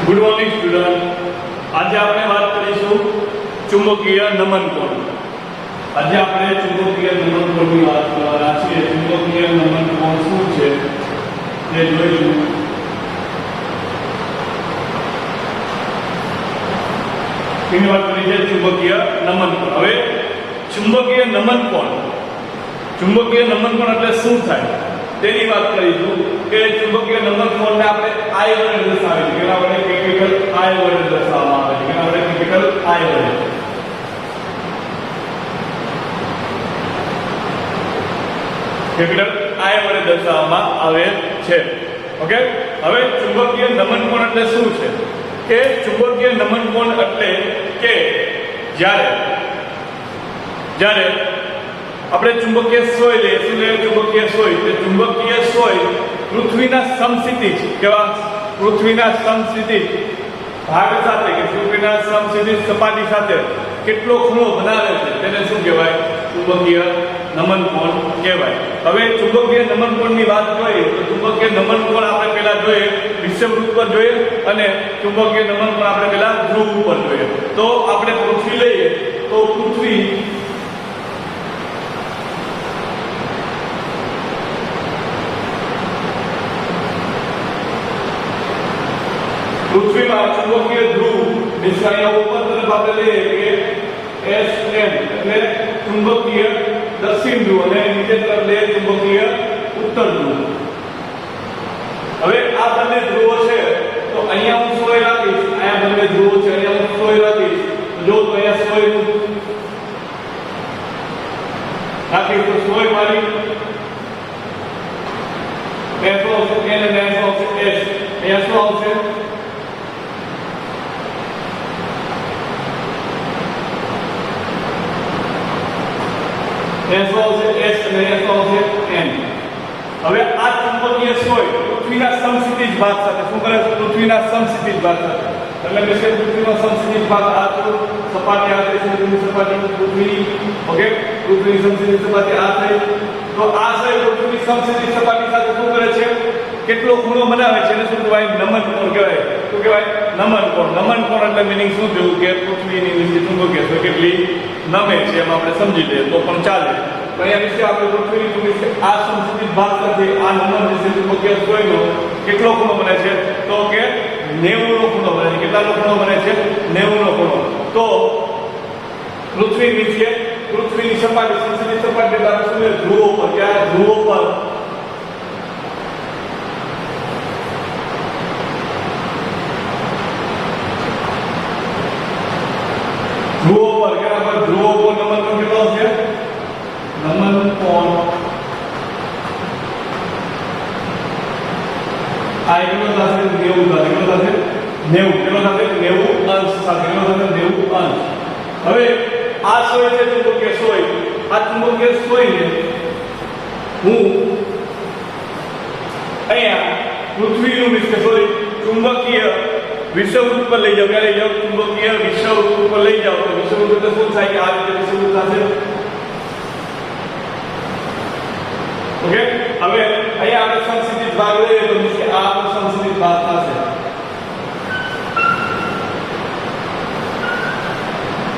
Good morning student. આજે આપણે વાત કરીશું ચુંબકીય નમન કોણ. આજે આપણે ચુંબકીય નમન કોણની વાત કરવાના છીએ. ચુંબકીય નમન કોણ શું છે તે જોઈશું. એની વાત કરી છે ચુંબકીય નમન કોણ. હવે ચુંબકીય નમન કોણ એટલે શું થાય તેની વાત કરીશું કે ચુંબકીય નમન કોણને આપણે I વડે દર્શાવીએ છીએ. કેના વડે? કેપિટલ I વડે દર્શાવવામાં આવે છે. કેના વડે? કેપિટલ I વડે. કેપિટલ I વડે દર્શાવવામાં આવે છે. ઓકે. હવે ચુંબકીય નમન કોણ એટલે શું છે? કે ચુંબકીય નમન કોણ એટલે કે જ્યારે આપણે ચુંબકીય સોય લઈએ. શું લઈએ? ચુંબકીય સોય. તે ચુંબકીય સોય પૃથ્વીના સમસ્થિતિજ કેવા? પૃથ્વીના સમસ્થિતિજ ભાગ સાથે કે પૃથ્વીના સમસ્થિતિજ સપાટી સાથે કેટલો ખૂણો બનાવે છે તેને શું કહેવાય? ચુંબકીય નમન કોણ કહેવાય. હવે ચુંબકીય નમન કોણની વાત કરીએ તો ચુંબકીય નમન કોણ આપણે પહેલા જોઈએ વિષુવવૃત્ત પર જોઈએ અને ચુંબકીય નમન કોણ આપણે પહેલા ધ્રુવ ઉપર જોઈએ. તો આપણે પૃથ્વી લઈએ તો પૃથ્વીમાં ચુંબકીય ધ્રુવ દિશાના ઉપર તરફ આપણે લઈએ કે SM એટલે ચુંબકીય દક્ષિણ ધ્રુવ અને નીચે તરફ લઈએ ચુંબકીય ઉત્તર ધ્રુવ. હવે આ બંને ધ્રુવો છે તો અહીંયા હું સોય રાખીશ. અહીંયા બંને ધ્રુવો છે, અહીંયા હું સોય રાખીશ. જો તો અહીંયા સોય રાખીશ તો સોય મારી S આવશે N અને S આવશે S. અહીંયા શું આવશે? S આવશે S અને S આવશે N. હવે આ ચુંબકીય સોય પૃથ્વીના સમસ્થિતિજ ભાગ સાથે શું કરે છે? પૃથ્વીના સમસ્થિતિજ ભાગ સાથે એટલે કે પૃથ્વીનો સમસ્થિતિજ ભાગ આ તો સપાટી આ છે પૃથ્વીની સપાટી પૃથ્વી. ઓકે. પૃથ્વીની સમસ્થિતિજ સપાટી આ થઈ તો આ છે પૃથ્વીની સમસ્થિતિજ સપાટી સાથે શું કરે છે? કેટલો ખૂણો બનાવે છે એને શું કહેવાય? નમન કોણ કહેવાય. શું કહેવાય? નમન કોણ. નમન કોણ એટલે મીનિંગ શું થયું કે પૃથ્વીની નીચે ચુંબકીય સોય કેટલી નમે છે એમ આપણે સમજી લઈએ તો પણ ચાલે. તો અહીંયા વિશે આપણે પૃથ્વીની આ સમસ્થિતિજ ભાગ સાથે આ નમન વિશે ચુંબકીય સોયનો કેટલો ખૂણો બને છે? તો કે 90 નો ખૂણો બને છે. કેટલાનો ખૂણો બને છે? 90 નો ખૂણો. તો પૃથ્વી નીચે પૃથ્વીની સપાટી સમસ્થિતિજ સપાટી એટલે શું છે? ધ્રુવો પર. ક્યાં? ધ્રુવો પર ધ્રુવો પર નમન કોણ કેટલો છે? નમન કોણ આ કેટલો થશે? 90 થશે. કેટલો થશે? 90. કેટલો થશે? 90 અંશ સાથે. કેટલો થશે? 90 અંશ. હવે આ સોય છે ચુંબકીય સોય. આ ચુંબકીય સોયને હું અહીંયા પૃથ્વીનું સોરી ચુંબકીય વિષુવવૃત્ત પર લઈ જાવ. ક્યારે લઈ જાવ? ચુંબકીય વિષુવવૃત્ત પર લઈ જાવ તો વિષુવવૃત્ત એટલે શું થાય કે આ રીતે વિષુવવૃત્ત થશે. ઓકે. હવે અહીંયા આપણે સમસ્થિતિજ ભાગ લઈએ તો કે આ આપણો સમસ્થિતિજ ભાગ થશે.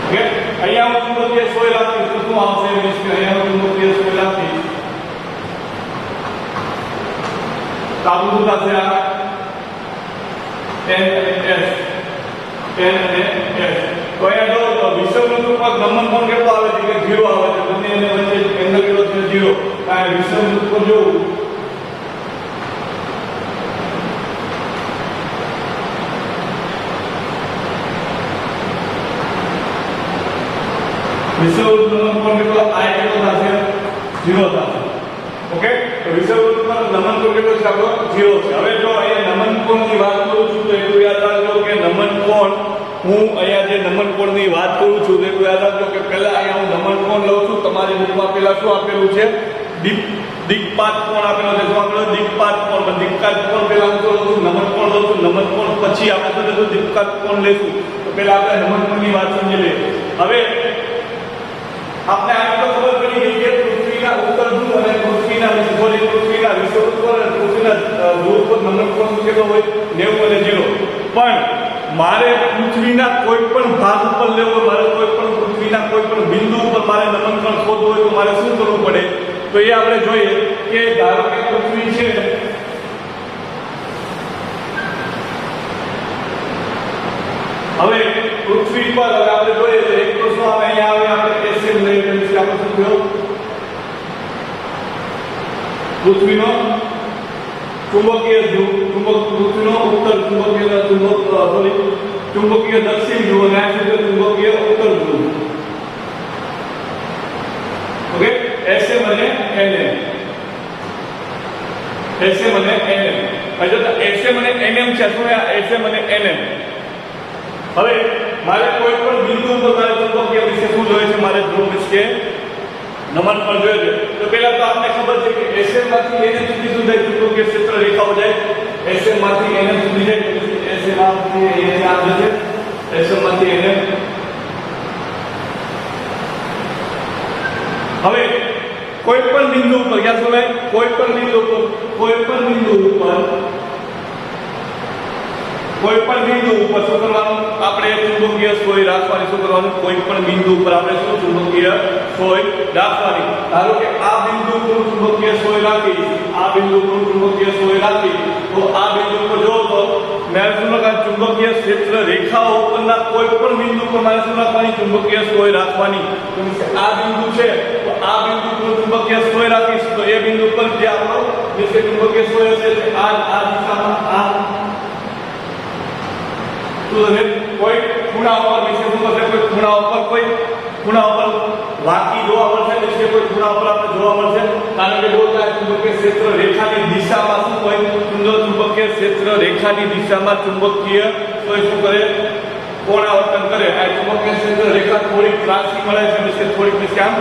ઓકે. અહીંયા હું ચુંબકીય સોય રાખીશ તો શું આવશે? અહીંયા હું ચુંબકીય સોય રાખીશ તો આપણું શું થશે? આ N અને S. N અને S. તો અહીંયા જો વિષુવવૃત્ત ઉપર નમન કોણ કેટલો આવે છે? કે 0 આવે છે. બંને એની વચ્ચે એંગલ કેટલો છે? 0. આ વિષુવવૃત્ત પર જોવું વિષુવવૃત્ત નમન કોણ કેટલો? I કેટલો થશે? 0 થશે. ઓકે. તો વિષુવવૃત્ત પર નમન કોણ કેટલો છે? આપણો 0 છે. હવે જો અહીંયા નમન કોણની વાત કરું છું તો એટલું યાદ રાખજો કે નમન કોણ હું અહીંયા જે નમન કોણની વાત કરું છું તો એટલું યાદ રાખજો કે પહેલા અહીંયા હું નમન કોણ લઉં છું. તમારી બુકમાં પહેલા શું આપેલું છે? દિક્પાત કોણ આપેલો છે. શું આપેલો? દિક્પાત કોણ. પણ દિક્પાત કોણ પહેલા હું લઉં છું, નમન કોણ લઉં છું. નમન કોણ પછી આપણે શું લેશું? દિક્પાત કોણ લેશું. તો પહેલા આપણે નમન કોણની વાત સમજી લઈએ. હવે આપણે આ તો ખબર પડી ગઈ કે પૃથ્વીના ઉત્તર ધ્રુવ અને પૃથ્વીના વિષુવવૃત્ત પર અને પૃથ્વીના ધ્રુવ પર નમન કોણ કેટલો હોય? 90 અને 0. પણ મારે પૃથ્વીના કોઈ પણ ભાગ ઉપર લેવો, મારે કોઈ પણ પૃથ્વીના કોઈ પણ બિંદુ ઉપર મારે નમન કોણ શોધવું હોય તો મારે શું કરવું પડે? તો એ આપણે જોઈએ કે ધારો કે પૃથ્વી છે, હવે પૃથ્વી પર હવે આપણે જોઈએ તો એક તો શું આવે, અહીંયા આવે આપણે એસએમ લઈએ તો આપણે શું થયો? પૃથ્વીનો ચુંબકીય ધ્રુવ, પૃથ્વીનો ઉત્તર ચુંબકીય ચુંબકીય દક્ષિણ ધ્રુવ અને આ છે ચુંબકીય ઉત્તર ધ્રુવ. ઓકે, એસએમ અને એનએમ, એસએમ અને એનએમ. હવે જો એસએમ અને એનએમ છે, શું એસએમ અને એનએમ? હવે મારે કોઈ પણ બિંદુ ઉપર મારે ચુંબકીય વિશે શું જોઈએ છે? મારે ધ્રુવ વિશે નમન પણ જોઈએ છે. તો પહેલા તો આપણે ખબર છે કે એસએમ માંથી એનએમ સુધી શું જાય? ચુંબકીય ક્ષેત્ર રેખાઓ જાય. એસએમ માંથી એનએમ સુધી જાય. એસએમ માંથી એનએમ આવે છે, એસએમ માંથી એનએમ. હવે કોઈ પણ બિંદુ ઉપર ક્યાં શું થાય? કોઈ પણ બિંદુ ઉપર શું કરવાનું? આપણે ચુંબકીય સોય રાખવાની. શું કરવાનું? કોઈ પણ બિંદુ ઉપર આપણે શું ચુંબકીય સોય રાખવાની. ધારો કે આ બિંદુ ઉપર ચુંબકીય સોય રાખી, આ બિંદુ ઉપર ચુંબકીય સોય રાખી, તો આ બિંદુ ઉપર જો તો મેં શું લખાય? ચુંબકીય ક્ષેત્ર રેખાઓ ઉપરના કોઈ પણ બિંદુ પર મારે શું રાખવાની? ચુંબકીય સોય રાખવાની. તો આ બિંદુ છે, તો આ બિંદુ પર ચુંબકીય સોય રાખીશ, તો એ બિંદુ પર જે આપણો ચુંબકીય સોય હશે આ દિશામાં આ કોઈ ખૂણા ઉપર વિશે શું કરશે? કોઈ ખૂણા ઉપર વાકી જોવા મળશે, એટલે કોઈ ખૂણા ઉપર આપણે જોવા મળશે. કારણ કે જો ચુંબકીય ક્ષેત્ર રેખાની દિશામાં શું હોય? ચુંબકીય ક્ષેત્ર રેખાની દિશામાં ચુંબકીય સોય શું કરે? કોણાવર્તન કરે. આ ચુંબકીય ક્ષેત્ર રેખા થોડીક ત્રાસી મળે છે, એટલે થોડીક આમ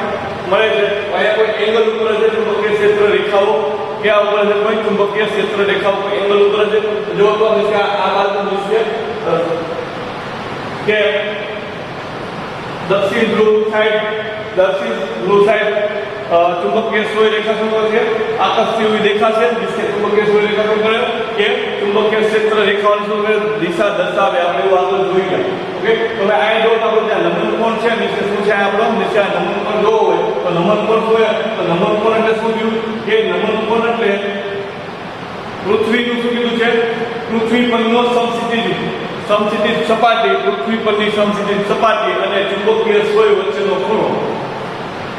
મળે છે. અહીંયા કોઈ એંગલ ઉપર છે ચુંબકીય ક્ષેત્ર રેખાઓ, ક્યાં ઉપર છે? કોઈ ચુંબકીય ક્ષેત્ર રેખાઓ કોઈ એંગલ ઉપર છે. જો તો આ બાજુ વિશે કે દક્ષિણ ધ્રુવ સાઈડ ચુંબકીય સોય રેખા શું છે? આકર્ષતી હુઈ દેખાશે. जिसके चुंबकीय सोय रेखा શું કરે કે ચુંબકીય ક્ષેત્ર રેખાઓની શું કરે? દિશા દર્શાવે. આપણે એવું આગળ જોઈ ગયા. ઓકે, તો હવે આ જો આપણો જ્યાં નમન કોણ છે, નીચે શું છે? આપણો નીચે નમન કોણ જો હોય તો નમન કોણ હોય તો નમન કોણ એટલે શું થયું? કે નમન કોણ એટલે પૃથ્વીનું શું કીધું છે? પૃથ્વી પરનો સમક્ષિતિજ સપાટી, પૃથ્વી પરની સમક્ષિતિજ સપાટી અને ચુંબકીય સોય વચ્ચેનો ખૂણો.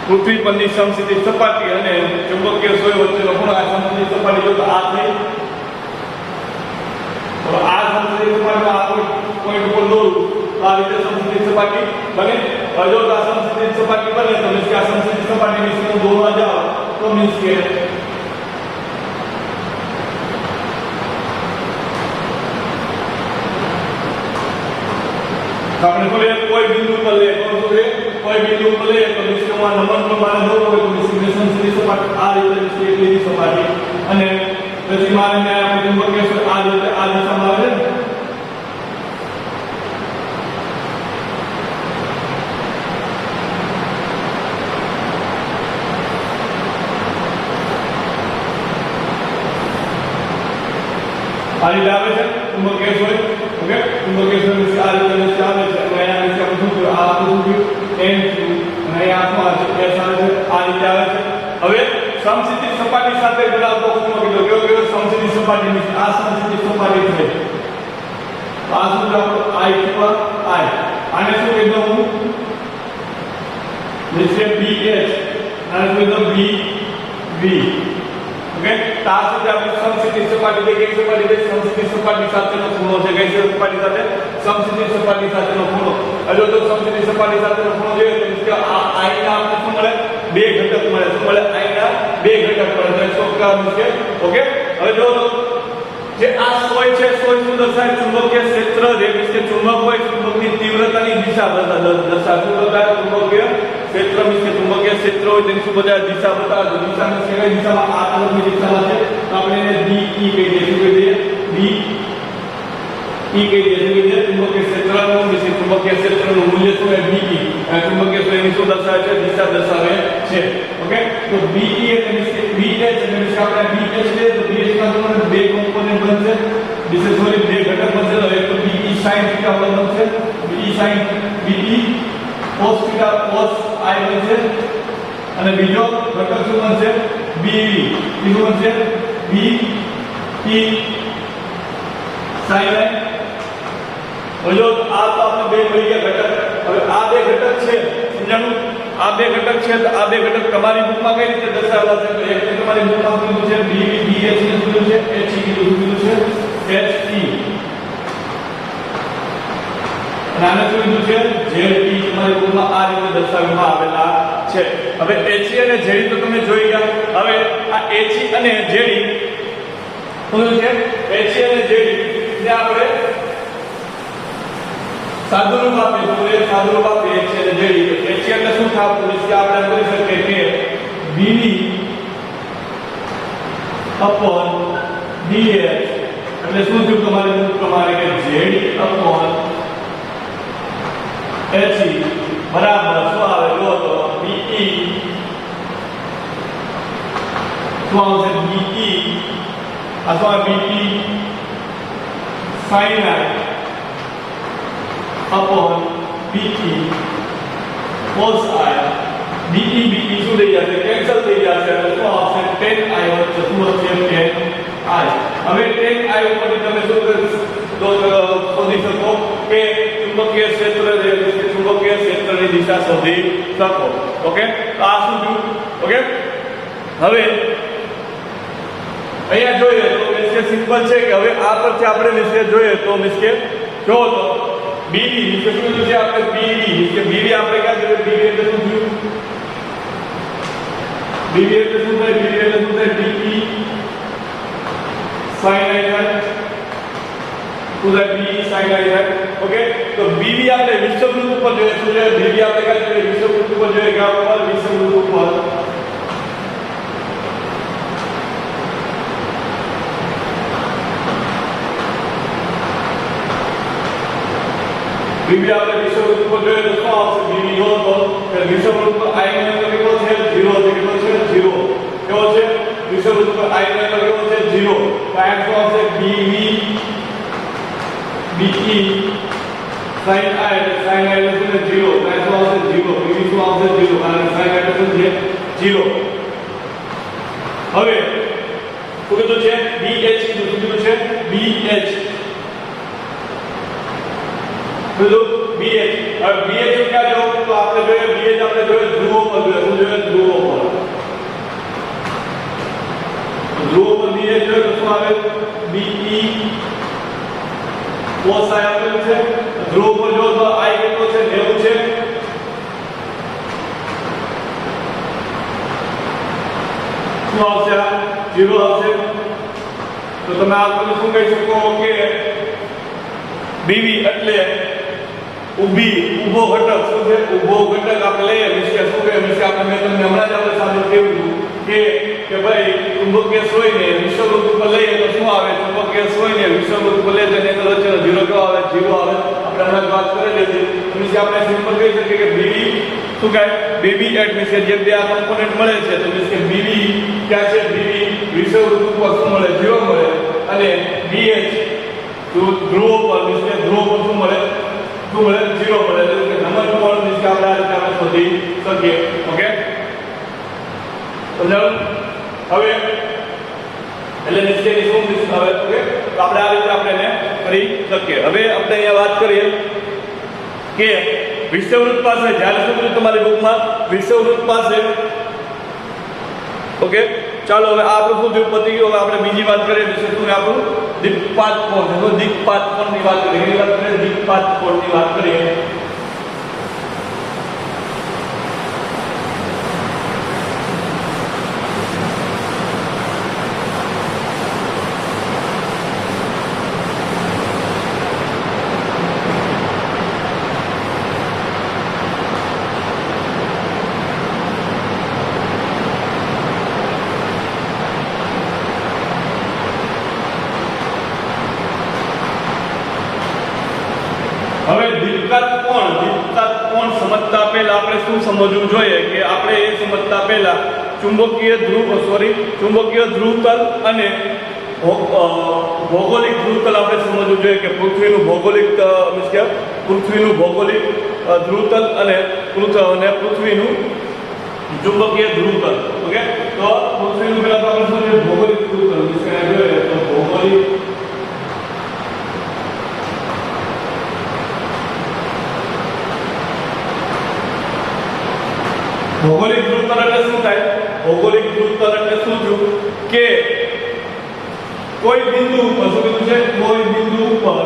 પૃથ્વી પરની સમક્ષિતિજ સપાટી અને ચુંબકીય સોય વચ્ચેનો ખૂણો. આ સમક્ષિતિજ સપાટી જો તો આ થઈ, તો આ સમક્ષિતિજ સપાટી આ પોઈન્ટ ઉપર દોરું આ રીતે સમક્ષિતિજ સપાટી બને. જો આ સમક્ષિતિજ સપાટી બને તો મીન્સ કે આ સમક્ષિતિજ સપાટી વિશે હું દોરવા જાઉં તો મીન્સ કે આપણે કોઈ બિંદુ પર લે તો કોઈ બિંદુ પર લે તો નિશ્ચયમાં નમન પર મારે દોરવો હોય તો નિશ્ચય સીધી સપાટી આ રીતે નિશ્ચય લીધી સપાટી અને પછી મારે ને આપણે ચુંબકીય આ રીતે આ દિશામાં આવે ને આ રીતે આવે છે ચુંબકીય સોય. ઓકે, ચુંબકીય સોય વિશે આ રીતે આવે છે. અહીંયા વિશે આપણે શું થયું? આ શું થયું? એન થયું. અને અહીંયા શું આવે છે? એસ આવે છે. આ રીતે આવે છે. હવે સમક્ષિતિજ સપાટી સાથે જોડાતો ખૂણો કીધો. કયો સમક્ષિતિજ સપાટી? આ સમક્ષિતિજ સપાટી છે. આ શું છે? આઈ ઉપર આઈ. આને શું કીધું હું? નીચે BH અને શું કીધું? BV. ઓકે, તો આ સુધી આપણે સમક્ષિતિજ સપાટી કઈ સપાટી છે? સમક્ષિતિજ સપાટી સાથેનો ખૂણો છે. કઈ સપાટી સાથે? સમક્ષિતિજ સપાટી સાથેનો ખૂણો. હજુ તો સમક્ષિતિજ સપાટી સાથેનો ખૂણો જોઈએ તો કે આ આઈના આપણે શું મળે? બે ઘટક મળે. શું મળે? આઈના બે ઘટક મળે. તો કે ઓકે, હવે જો જે આ સોય છે, સોય શું દર્શાવે? ચુંબકીય ક્ષેત્ર જે વિશે ચુંબક હોય ચુંબકની તીવ્રતાની દિશા દર્શાવે. શું બતાવે? ચુંબકીય ક્ષેત્ર વિશે ચુંબકીય ક્ષેત્ર હોય તેની શું બતાવે? દિશા બતાવે. દિશાને કઈ દિશામાં? આ તરફની દિશામાં છે તો આપણે એને DE કહી દઈએ. શું કહી દઈએ? DE કહી દઈએ. ચુંબકીય ક્ષેત્રનું વિશે ચુંબકીય ક્ષેત્રનું મૂલ્ય શું છે? DE. ચુંબકીય ક્ષેત્રની શું દર્શાવે છે? દિશા દર્શાવે છે. ઓકે, તો BE એટલે BH એટલે આપણે BH લે તો BH માં બે કોમ્પોનન્ટ બનશે. વિશેષ બે ઘટક બનશે. તો એક તો BE sin θ થીટા બનશે, BE sin BE cos theta cos I બનશે અને બીજો ઘટક શું બનશે BE શું બનશે BE sin I। બોલો આ તો આપણે બે મળી ગયા ઘટક। હવે આ બે ઘટક છે સમજાણું, આ બે ઘટક છે તો આ બે ઘટક તમારી બુકમાં કઈ રીતે દર્શાવેલા છે? તો એક તો તમારી બુકમાં કીધું છે BE BH ને કીધું છે HE કીધું છે HE અને આને શું કીધું છે ZE તમારી બુકમાં આ રીતે દર્શાવવામાં આવેલા છે। હવે HE અને ZE તો તમે જોઈ ગયા। હવે આ HE અને ZE શું છે? HE અને ZE ને આપણે સાદુરૂપ આપીએ તો એ સાદુરૂપ આપીએ HE અને ZE। HE એટલે શું થાય? તો કે આપણે કરી શકીએ કે BE upon BH એટલે શું થયું તમારી બુક પ્રમાણે કે ZE upon HE બરાબર શું આવે જો તો BE શું આવશે BE અથવા BE sin I upon BE cos I। BE શું થઈ જશે? કેન્સલ થઈ જશે એટલે શું આવશે tan I વચ્ચે શું હશે tan I। હવે tan I ઉપરથી તમે શું શોધી શકો કે ચુંબકીય ક્ષેત્રની દિશા શોધી શકો। ઓકે તો આ શું થયું? ઓકે હવે અહીંયા જોઈએ તો મીન્સ કે સિમ્પલ છે કે હવે આ પરથી આપણે મીન્સ કે જોઈએ તો મીન્સ કે જો તો BE મીન્સ કે શું છે આપણે BE મીન્સ કે BE આપણે ક્યાં જોઈએ? BE એટલે શું થયું? BE એટલે શું થાય? BE એટલે શું થાય? BE sin I થાય તો that BE sin I થાય। ઓકે તો BE આપણે વિષુવવૃત્ત ઉપર જોઈએ શું છે? BE આપણે ક્યાં જોઈએ? વિષુવવૃત્ત ઉપર જોઈએ કે ઉપર વિષુવવૃત્ત ઉપર BE આપણે વિષુવવૃત્ત ઉપર જોઈએ તો શું આવશે? BE જો તો કે વિષુવવૃત્ત પર I નો એંગલ કેટલો છે? 0 છે। કેટલો છે? 0 કેવો છે? વિષુવવૃત્ત પર I નો એંગલ કેવો છે? 0 તો આ શું આવશે? BE sin I એટલે sin I એટલે શું છે? 0 તો આ શું આવશે? 0 BE શું આવશે? 0 કારણ sin I એટલે શું છે? 0। હવે શું કીધું છે? BH કીધું છે BH બીજું BH। હવે BH ક્યાં જો તો આપણે જોઈએ BH આપણે જોઈએ ધ્રુવો પર જોઈએ શું જોઈએ? ધ્રુવો પર। ધ્રુવો પર BH જોઈએ તો શું આવે? BE cos I આપેલું છે। ધ્રુવો પર જો તો I કેટલો છે? 90 છે। શું આવશે? 0 આવશે। તો તમે આ બધું શું કહી શકો કે BE એટલે ઊભો ઘટક શું છે? ઊભો ઘટક આપણે લઈએ મીન્સ કે શું કહે મીન્સ કે આપણે મેં તમને હમણાં જ આપણે સાબિત કર્યું કે ભાઈ ચુંબકીય સોયને વિષુવવૃત્ત ઉપર લઈએ તો શું આવે? ચુંબકીય સોયને વિષુવવૃત્ત ઉપર લઈએ તો એની અંદર વચ્ચેનો 0 કેવો આવે? 0 આવે। આપણે હમણાં જ વાત કરેલી હતી મીન્સ કે આપણે સિમ્પલ કહી શકીએ કે BE શું કહે? BE એટ મીન્સ કે જે બે આ કમ્પોનન્ટ મળે છે તો મીન્સ કે BE ક્યાં છે? BE વિષુવવૃત્ત ઉપર શું મળે? 0 મળે અને BH ધ્રુવો પર મીન્સ કે ધ્રુવો પર શું મળે? 0 મળે એટલે કે નંબર કોણ મીન્સ કે આપણે આ રીતે આપણે શોધી શકીએ। ઓકે સમજાયું? હવે એટલે મીન્સ કે શું મીન્સ હવે ઓકે તો આપણે આ રીતે આપણે એને કરી શકીએ। હવે આપણે અહીંયા વાત કરીએ કે વિષુવવૃત્ત પાસે જ્યારે શું કીધું તમારી બુકમાં? વિષુવવૃત્ત પાસે ઓકે ચાલો હવે આપણું શું થયું? પતી ગયું। હવે આપણે બીજી વાત કરીએ શું આપણું દિક્પાત કોણ છે? તો દિક્પાત કોણની વાત કરીએ દિક્પાત કોણની વાત કરીએ। હવે દીપ્તાત કોણ સમજતા પહેલા આપણે શું સમજવું જોઈએ કે આપણે એ સમજતા પહેલા ચુંબકીય ધ્રુવતલ અને ભૌગોલિક ધ્રુવતલ આપણે સમજવું જોઈએ કે પૃથ્વીનું ભૌગોલિક મીન્સ કે પૃથ્વીનું ભૌગોલિક ધ્રુવતલ અને પૃથ્વીનું ચુંબકીય ધ્રુવતલ. ઓકે, તો પૃથ્વીનું પહેલા તો આપણે શું છે ભૌગોલિક ધ્રુવતલ મીન્સ કે જોઈએ તો ભૌગોલિક ધ્રુવતલ એટલે શું થાય? ભૌગોલિક ધ્રુવતલ એટલે શું થયું કે કોઈ બિંદુ ઉપર શું કીધું છે કોઈ બિંદુ ઉપર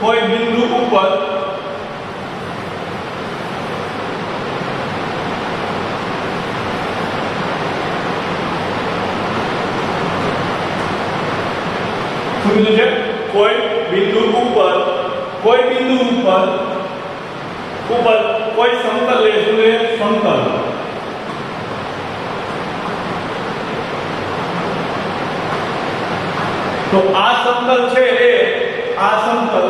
કોઈ બિંદુ ઉપર શું કીધું છે કોઈ બિંદુ ઉપર કોઈ સમતલ લે શું લે સમતલ. તો આ સમતલ છે એ આ સમતલ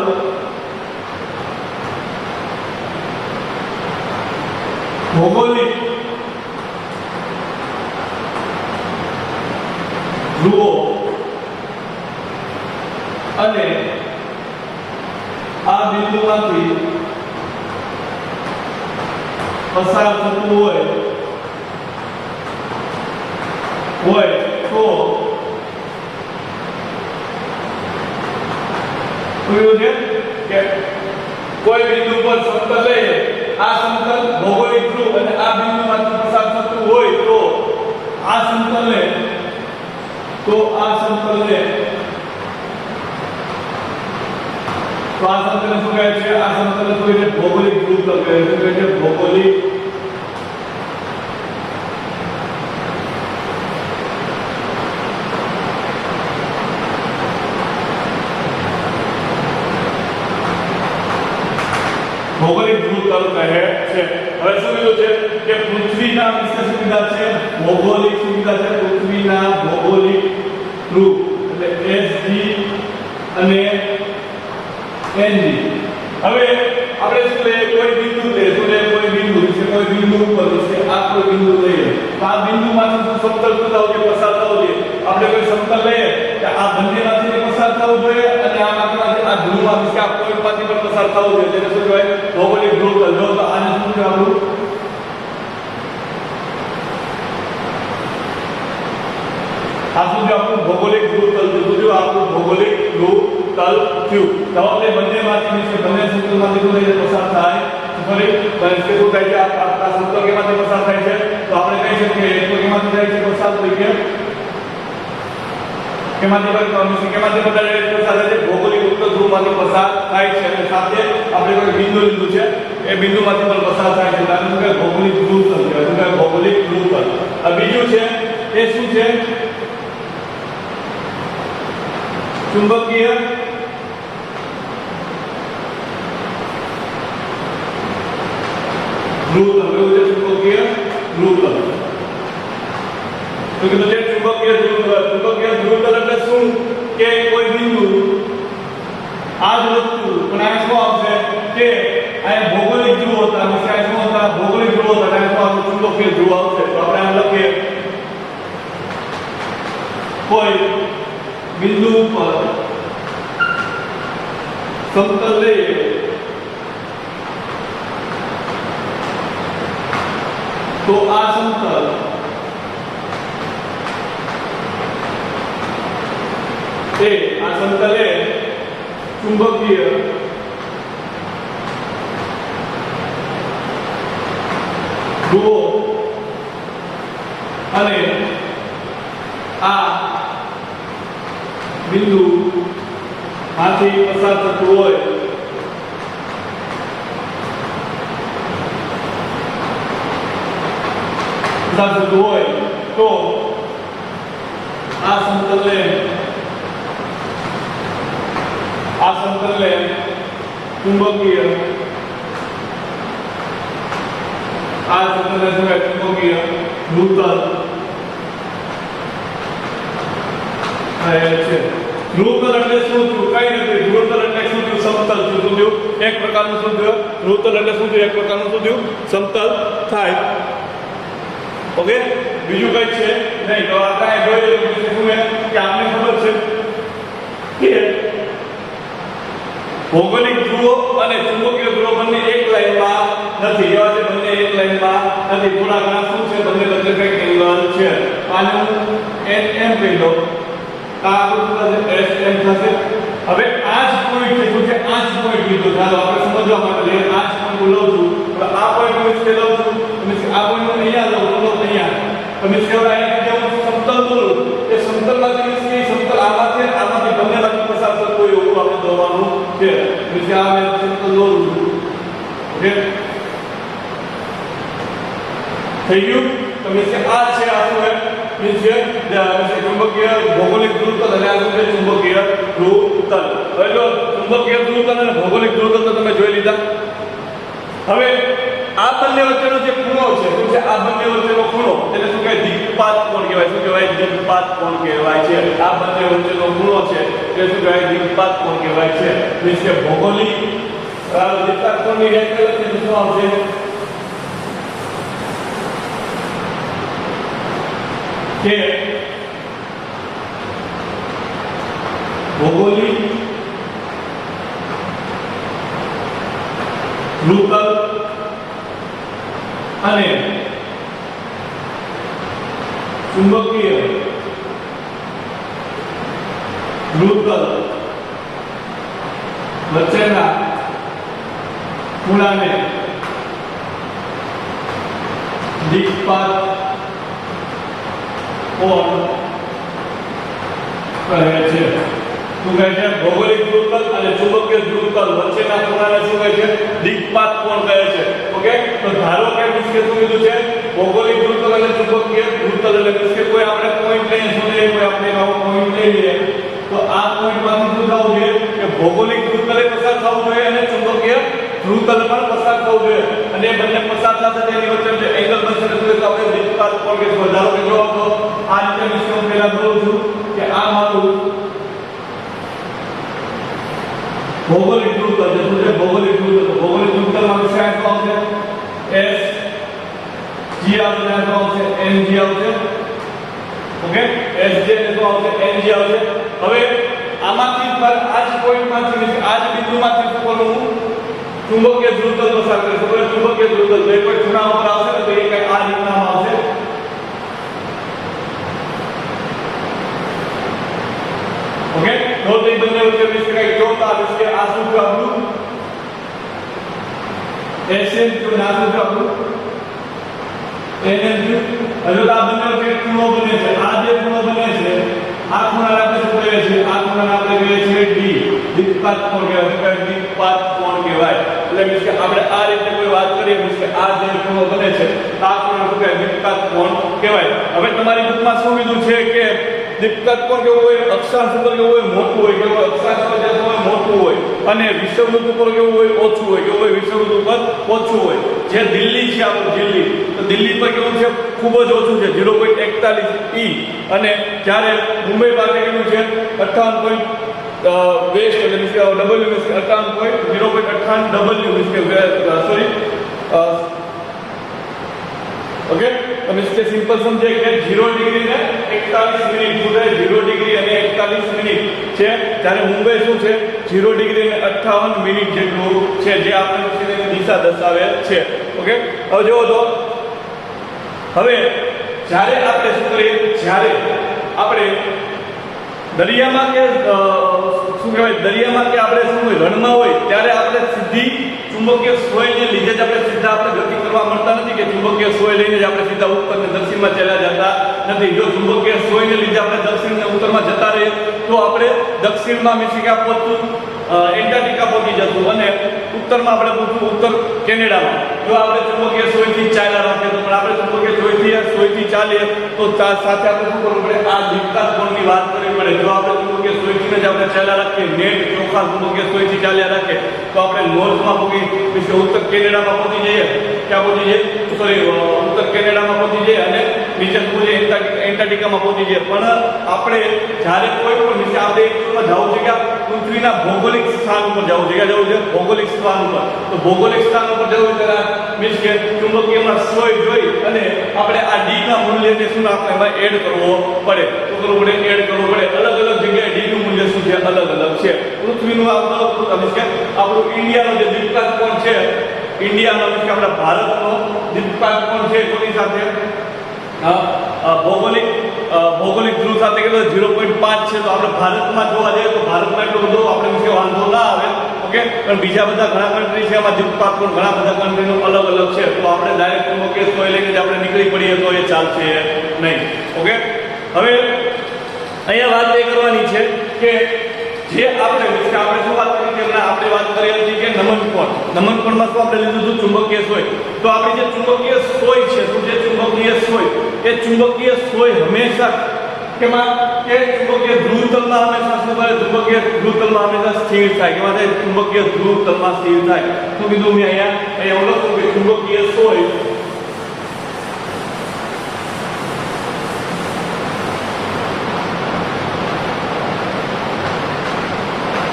ભૌગોલિક ધ્રુવો અને આ બિંદુમાંથી પસાર થતું હોય તો શું છે કે કોઈ બિંદુ પર સમતલ લઈએ આ સમતલ ભૌગોલિક ધ્રુવ અને આ બિંદુમાંથી પસાર થતું હોય તો આ સમતલને શું કહે છે આ સમતલને થોડી ભૌગોલિક ધ્રુવતલ કહે છે. ભૌગોલિક ધ્રુવતલ કહે છે. હવે શું કીધું છે કે પૃથ્વીના વિશે સુવિધા છે ભૌગોલિક સુવિધા છે પૃથ્વીના ભૌગોલિક ધ્રુવ એટલે SG અને NG. હવે આપણે શું લઈએ કોઈ બિંદુ લે કોઈ બિંદુ છે કોઈ બિંદુ ઉપર છે આ કોઈ બિંદુ લઈએ તો આ બિંદુમાંથી સમતલ થતા હોય પસાર થવું જોઈએ. આપણે કોઈ સમતલ લઈએ કે આ બંનેમાંથી પસાર થવું જોઈએ અને આમાંથી આ ધ્રુવમાંથી કે આ પોઈન્ટમાંથી પણ પસાર થવું જોઈએ જેને શું કહેવાય ભૌગોલિક ધ્રુવતલ. જો તો આને શું કહેવાય આપણું આપણું ભૌગોલિક ધ્રુવતલ જો આપણું ભૌગોલિક ધ્રુવતલ થયું. તો આપણે બંનેમાંથી બંને સમતલમાંથી પસાર થાય ફરી શું થાય છે આ સમતલ કેમાંથી પસાર થાય છે તો આપણે કહી શકીએ તો કેમાંથી થાય છે પસાર થઈ ગયા કેમાંથી પસાર થાય છે ભૌગોલિક ઉત્તર ધ્રુવમાંથી પસાર થાય છે અને સાથે આપણે કોઈ બિંદુ લીધું છે એ બિંદુમાંથી પણ પસાર થાય છે એટલે શું કહેવાય ભૌગોલિક ધ્રુવતલ કહેવાય. શું કહેવાય ભૌગોલિક ધ્રુવતલ. આ બીજું છે એ શું છે ચુંબકીય ધ્રુવતલ. ચુંબકીય ધ્રુવતલ તો કીધું છે ચુંબકીય ધ્રુવતલ એટલે શું કે કોઈ બિંદુ આ જ વસ્તુ પણ આ શું આવશે કે આ ભૌગોલિક ધ્રુવ હતા અને આ શું હતા ભૌગોલિક ધ્રુવ હતા અને આ ચુંબકીય ધ્રુવ આવશે. તો આપણે આ લખીએ કોઈ બિંદુ ઉપર સમતલ લઈએ તો આ સમતલ એ ચુંબકીય ધ્રુવો અને આ બિંદુ માંથી પસાર થતું હોય તો આ સમતલને ચુંબકીય ચુંબકીય ધ્રુવતલ કહે છે. ધ્રુવતલ એટલે શું થયું? કઈ નથી. ધ્રુવતલ એટલે શું થયું? સમતલ થયું. શું થયું? એક પ્રકારનું શું થયું? ધ્રુવતલ એટલે શું થયું? એક પ્રકારનું શું થયું? સમતલ થાય. ઓકે, બીજું કઈ છે નહીં. તો આ કાંઈ જોઈએ તો શું છે કે આપને ખબર છે કે ભૌગોલિક ધ્રુવો અને ચુંબકીય ધ્રુવો બંને એક લાઈનમાં નથી. એવા છે બંને એક લાઈનમાં નથી. થોડા ઘણા શું છે? બંને વચ્ચે કંઈક એંગલ છે. આને હું NM કહી દઉં. આ આપણું SM થશે. હવે આ જ પોઈન્ટ કીધું છે, આ જ પોઈન્ટ કીધું. ચાલો આપણે સમજવા માટે લઈએ. આ જ પોઈન્ટ લઉં છું. તો આ પોઈન્ટ હું કે લઉં છું. આ પોઈન્ટ હું અહીંયા લઉં છું. અહીંયા તમે કેવડા અહીંયા હું સમતલ દોરું. એ સમતલમાંથી કે સમતલ આમાંથી આમાંથી બંનેમાંથી પસાર થતો હોય એવું આપણે દોરવાનું છે. એટલે આ મેં સમતલ દોરું છું. ઓકે, થઈ ગયું. તમે કે આ છે આ શું છે? ચુંબકીય ભૌગોલિક ધ્રુવતલ અને આ શું છે? ચુંબકીય ધ્રુવતલ. હવે જો ચુંબકીય ધ્રુવતલ અને ભૌગોલિક ધ્રુવતલ તો તમે જોઈ લીધા. હવે આ બંને વચ્ચેનો જે ખૂણો છે શું છે? આ બંને વચ્ચેનો ખૂણો એટલે શું કહેવાય? દિક્પાત કોણ કહેવાય. શું કહેવાય? દિક્પાત કોણ કહેવાય છે. આ બંને વચ્ચેનો ખૂણો છે એ શું કહેવાય? દિક્પાત કોણ કહેવાય છે. મીન્સ કે ભૌગોલિક દિક્પાત કોણની વ્યાખ્યા લખી શું આવશે? કે ભૌગોલિક ધ્રુવતલ અને ચુંબકીય ધ્રુવતલ વચ્ચેના ખૂણાને દિક્પાત કોણ કહે છે. શું કહે છે? ભૌગોલિક ધ્રુવતલ અને ચુંબકીય ધ્રુવતલ વચ્ચેના ખૂણાને શું કહે છે? દિક્પાત કોણ કહે છે. ઓકે, તો ધારો કે શું કીધું છે? ભૌગોલિક ધ્રુવતલ અને ચુંબકીય ધ્રુવતલ એટલે કે કોઈ આપણે પોઈન્ટ લઈએ શું લઈએ? કોઈ આપણે નવો પોઈન્ટ લઈએ તો આ પોઈન્ટમાંથી શું થવું જોઈએ? કે ભૌગોલિક ધ્રુવતલે પસાર થવું જોઈએ અને ચુંબકીય ધ્રુવતલ પણ પસાર થવું જોઈએ. અને બંને પસાર થશે તેની વચ્ચે જે એંગલ બનશે તો આપણે દિક્પાત કોણ કહીશું. ધારો કે જો તો આ રીતે હું પહેલા બોલું છું કે આ મારું ભૌગોલિક ધ્રુવતલ છે. શું છે? ભૌગોલિક ધ્રુવતલ. ભૌગોલિક ધ્રુવતલમાં શું આવશે? S G આવશે, આવશે N G આવશે. ઓકે, S G ને શું આવશે? N G આવશે. હવે આમાંથી પર આ જ પોઈન્ટમાંથી આ જ બિંદુમાંથી શું કરું હું? ચુંબકીય ધ્રુવતલ પસાર કરીશું. તો ચુંબકીય ધ્રુવતલ બે કોઈ ખૂણા ઉપર આવશે તો એ કઈ આ રીતના આવશે. ઓકે, તો તે બંને વચ્ચે વિસ્તરાય જોતા વિશે આ શું છે આપણું? SN તો ના શું છે આપણું? NN હજુ આ બંને વચ્ચે ખૂણો બને છે. આ જે ખૂણો બને છે આ ખૂણાને આપણે શું કહીએ છીએ? આ ખૂણાને આપણે કહીએ છીએ D. દિક્પાત કોણ કહેવાય. દિક્પાત કોણ કહેવાય. એટલે મીન્સ કે આપણે આ રીતે કોઈ વાત કરીએ મીન્સ કે આ જે ખૂણો બને છે આ ખૂણો શું કહેવાય? દિક્પાત કોણ કહેવાય. હવે તમારી બુકમાં શું કીધું છે કે દિક્પાત કોણ કેવું હોય? અક્ષાંશ ઉપર કેવું હોય? મોટું હોય. કેવું હોય? અક્ષાંશ ઉપર જેવું હોય મોટું હોય અને વિષુવવૃત્ત ઉપર કેવું હોય? ઓછું હોય. કેવું હોય? વિષુવવૃત્ત ઉપર ઓછું હોય. જે દિલ્હી છે આપણું દિલ્હી, તો દિલ્હી પર કેવું છે? ખૂબ જ ઓછું છે 0.41 E. અને જ્યારે મુંબઈ પાસે કેટલું છે? 58. વેસ્ટ એટલે મીન્સ કે W મીન્સ 58.0.58 W મીન્સ કે સોરી ઓકે, તો મીન્સ કે સિમ્પલ સમજાય કે 0 ડિગ્રી ને 41 મિનિટ સુધી 0 ડિગ્રી અને 41 મિનિટ છે. જ્યારે મુંબઈ શું છે? 0 ડિગ્રી અને 58 મિનિટ જેટલું છે, જે આપણે દિશા દર્શાવે છે. ઓકે, હવે જોવો તો હવે જ્યારે આપણે શું કરીએ? જ્યારે આપણે દરિયામાં કે શું કહેવાય? દરિયામાં કે આપણે શું હોય? રણમાં હોય ત્યારે આપણે સીધી ચુંબકીય સોયને લીધે જ આપણે સીધા આપણે ગતિ કરવા મળતા નથી કે ચુંબકીય સોય લઈને જ આપણે સીધા ઉત્તર ને દક્ષિણમાં ચાલ્યા જતા નથી. જો ચુંબકીય સોયને લીધે આપણે દક્ષિણ ને ઉત્તરમાં જતા રહીએ તો આપણે દક્ષિણમાં મિશિગા પહોંચતું એન્ટાર્કટિકા પહોંચી જતું અને ઉત્તરમાં આપણે પહોંચવું ઉત્તર કેનેડામાં. જો આપણે ચુંબકીય સોયથી ચાલ્યા રાખીએ તો પણ આપણે ચુંબકીય સોયથી ચાલીએ તો સાથે આપણે શું કરવું પડે? આ દિક્પાત કોણની વાત કરવી પડે. જો આપણે ચુંબકીય સોયથી જ આપણે ચાલ્યા રાખીએ, નેટ ચોખા ચુંબકીય સોયથી ચાલ્યા રાખીએ તો આપણે નોર્થમાં પહોંચી પછી ઉત્તર કેનેડામાં પહોંચી જઈએ. ક્યાં પહોંચી જઈએ? સોરી, ઉત્તર કેનેડામાં પહોંચી જઈએ અને નીચે એન્ટાર્કટિકામાં પહોંચી જઈએ. પણ આપણે જ્યારે કોઈ પણ નીચે આપણે એકમાં જવું છે કે પૃથ્વીના ભૌગોલિક સ્થાન ઉપર જવું છે. જવું છે ભૌગોલિક સ્થાન ઉપર. તો ભૌગોલિક સ્થાન ઉપર જવું છે મીન્સ કે ચુંબકીયમાં સોય જોઈ અને આપણે આ ડી ના મૂલ્યને શું આપણે એમાં એડ કરવો પડે. તો કરવું પડે, એડ કરવું પડે. અલગ અલગ જગ્યાએ ડી નું મૂલ્ય શું છે, અલગ અલગ છે. પૃથ્વીનું આપણું મીન્સ કે આપણું ઇન્ડિયાનો જે દીપકાંત કોણ છે, ઇન્ડિયાનો મીન્સ કે આપણા ભારતનો દીપકાંત કોણ છે કોની સાથે, ભૌગોલિક ધ્રુવ સાથે કેટલો 0.5 છે. તો આપણે ભારતમાં જોવા જઈએ તો ભારતમાં એટલો બધો આપણે વિશે વાંધો ના આવે. ઓકે, પણ બીજા બધા ઘણા કન્ટ્રી છે એમાં દીપકાંત કોણ ઘણા બધા કન્ટ્રીનો અલગ અલગ છે. તો આપણે ડાયરેક્ટ ચુંબકીય સોય લઈને જ આપણે નીકળી પડીએ તો એ ચાલશે નહીં. ઓકે, હવે અહીંયા વાત એ કરવાની છે કે જે આપણે શું વાત કરી કે આપણે વાત કરી હતી કે નમનકોણમાં શું આપણે લીધું હતું, ચુંબકીય સોય. તો આપણી જે ચુંબકીય સોય છે, શું છે ચુંબકીય સોય, એ ચુંબકીય સોય હંમેશા કેમાં કે ચુંબકીય ધ્રુવતલમાં હંમેશા શું કરે, ચુંબકીય ધ્રુવતલમાં હંમેશા સ્થિર થાય. કેમાં થાય, ચુંબકીય ધ્રુવતલમાં સ્થિર થાય. શું કીધું મેં અહીંયા લખું કે ચુંબકીય સોય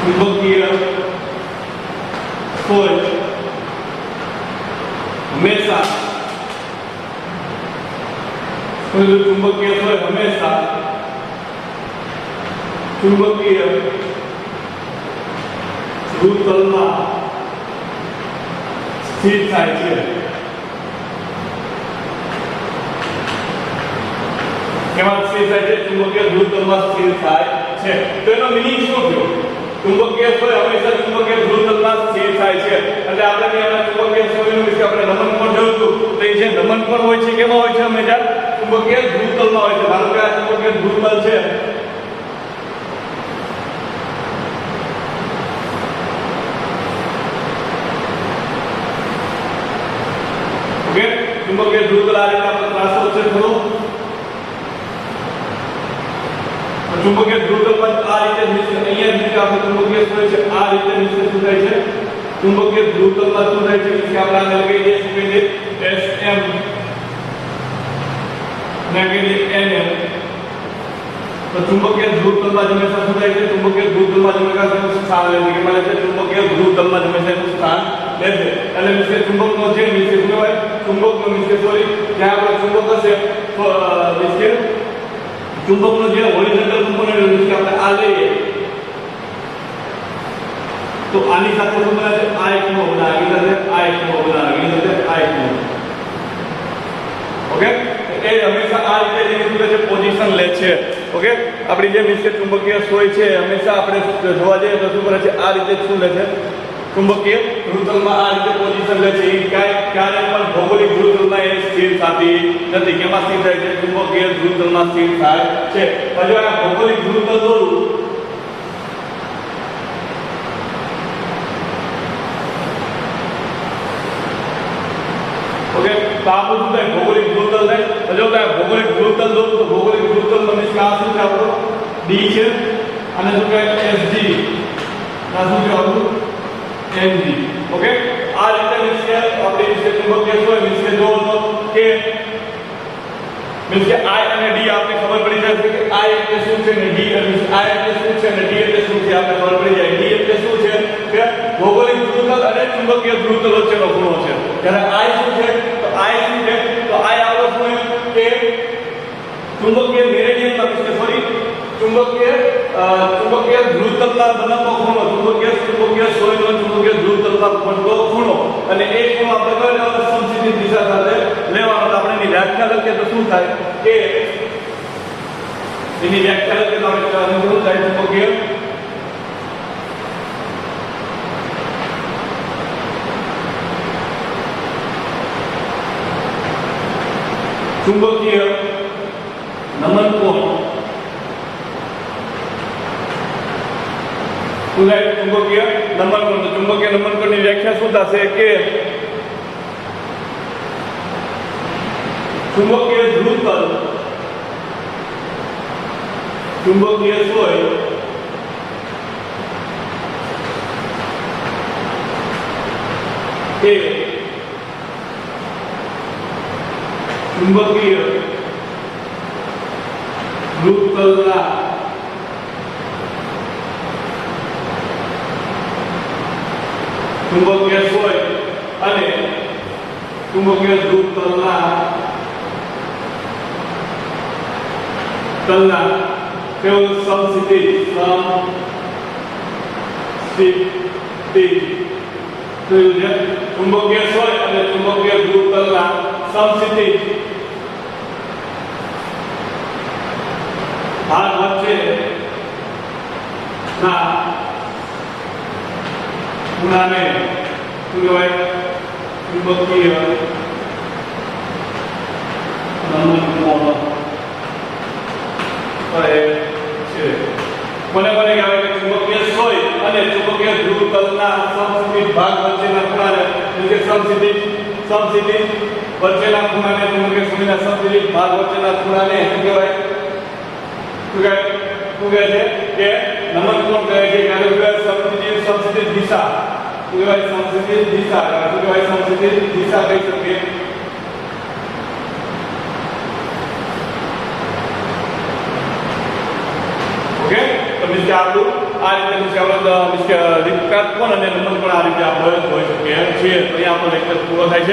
ચુંબકીય સોય હંમેશા ચુંબકીય સોય હંમેશા ચુંબકીય ધ્રુવતલમાં સ્થિર થાય છે. કેમાં સ્થિર થાય છે, ચુંબકીય ધ્રુવતલમાં સ્થિર થાય છે. તો એનો મિનિંગ શું થયો, ચુંબકીય સોય હંમેશા ચુંબકીય ધ્રુવતલમાં સ્થિર થાય છે. એટલે આપણે અહીંયા ચુંબકીય સોયનું વિશે આપણે નમનકોણ જોયું હતું. તો એ જે નમનકોણ હોય છે કેમાં હોય છે, હંમેશા ચુંબકીય ધ્રુવતલમાં હોય છે. ધારો કે આ ચુંબકીય ધ્રુવતલ છે, ઓકે, ચુંબકીય ધ્રુવતલ આ રીતે આપણે ત્રાસો છે થોડો. ચુંબકીય ધ્રુવતલ આ રીતે અહીંયા જે આપણે ચુંબકીય સોય છે આ રીતે નીચે શું થાય છે, ચુંબકીય ધ્રુવતલમાં શું થાય છે કે આપણે આને લઈ જઈએ શું કહીએ SM ને કહીએ NM. તો ચુંબકીય ધ્રુવતલમાં હંમેશા શું થાય છે, ચુંબકીય ધ્રુવતલમાં હંમેશા સ્થાન લે છે. કે માને છે ચુંબકીય ધ્રુવતલમાં હંમેશા એનું સ્થાન લે છે. એટલે મીન્સ કે ચુંબકનો જે મીન્સ કે શું કહેવાય, ચુંબકનો મીન્સ કે સોરી જ્યાં આપણો ચુંબક હશે તો મીન્સ કે ચુંબકનો જે હોરિઝોન્ટલ કમ્પોનન્ટ મીન્સ કે આપણે આ લઈએ તો આની સાથે શું બને છે, આ એક નો બનાવે, આની સાથે આ એક નો બનાવે, આની સાથે આ એક નો. ઓકે, એ હંમેશા આ રીતે જેની શું છે પોઝિશન લે છે. ઓકે, આપણી જે મીન્સ કે ચુંબકીય સોય છે હંમેશા આપણે જોવા જઈએ તો શું કરે છે, આ રીતે શું લે છે, ચુંબકીય ધ્રુવતલમાં આ રીતે પોઝિશન લે છે. એ ક્યારે પણ ભૌગોલિક ધ્રુવતલમાં એ સ્થિર થતી નથી. કેમાં સ્થિર થાય છે, ચુંબકીય ધ્રુવતલમાં સ્થિર થાય છે. હજુ આ ભૌગોલિક ધ્રુવતલ દોરું ઓકે, તો આપણું શું થાય, ભૌગોલિક ધ્રુવતલ થાય. હજુ ભૌગોલિક ધ્રુવતલ દોરું તો ભૌગોલિક ધ્રુવતલ મીન્સ કે આ શું છે આપણો D છે અને શું કહેવાય SD, આ શું છે આપણું NG. ઓકે, આ રીતે મીન્સ કે આપણે જે ચુંબકીય સોય મીન્સ કે જો તો કે મીન્સ કે I અને D આપણે ખબર પડી જાય કે I એટલે શું છે ને D મીન્સ I એટલે શું છે ને D એટલે શું છે આપણે ખબર પડી જાય. D એટલે શું છે કે ભૌગોલિક ધ્રુવતલ અને ચુંબકીય ધ્રુવતલ વચ્ચેનો ખૂણો છે. જ્યારે I શું છે તો I શું છે તો I આપણો શું કે ચુંબકીય મેરિડિયન મીન્સ કે સોરી ચુંબકીય ધ્રુવતલમાં બનતો ખૂણો, ચુંબકીય સોયનો ચુંબકીય ધ્રુવતલમાં બનતો ખૂણો. અને એ ખૂણો આપણે કયો લેવાનો, સમક્ષિતિજ દિશા સાથે લેવાનો. તો આપણે એની વ્યાખ્યા લખીએ તો શું થાય કે એની વ્યાખ્યા લખીએ તો આપણે શું થાય, ચુંબકીય નમનકોણ ચુંબકીય નમનકોણ. તો ચુંબકીય નમનકોણની વ્યાખ્યા શું થશે કે ચુંબકીય ધ્રુવતલ ચુંબકીય સોય એ ચુંબકીય ધ્રુવતલના ચુંબકીય સોય અને ચુંબકીય ધ્રુવ તલના કેવું સમસ્થિતિ જોયું છે ચુંબકીય સોય અને ચુંબકીય ધ્રુવ તલના સમસ્થિતિ ભાગ વચ્ચે ના ખૂણાને શું કહેવાય ચુંબકીય નમન કોણ કહે છે. કોને કોને કહેવાય કે ચુંબકીય સોય અને ચુંબકીય ધ્રુવ તલના સમસ્થિત ભાગ વચ્ચેના ખૂણાને એટલે કે સમસ્થિતિ વચ્ચેના ખૂણાને ચુંબકીય સોયના સમસ્થિત ભાગ વચ્ચેના ખૂણાને શું કહેવાય શું કહે છે કે નમન કોણ કહે છે કારણ કે સમસ્થિત દિશા શું કહેવાય સમસ્થિત દિશા શું કહેવાય સમસ્થિત દિશા કહી શકીએ. ઓકે તો મિસ્ટર આપણું આ રીતે મિસ્ટર રીતકાટ કોણ અને નમન કોણ આ રીતે આપણે જોઈ શકીએ છીએ. તો અહીંયા આપણો લેક્ચર પૂરો થાય છે.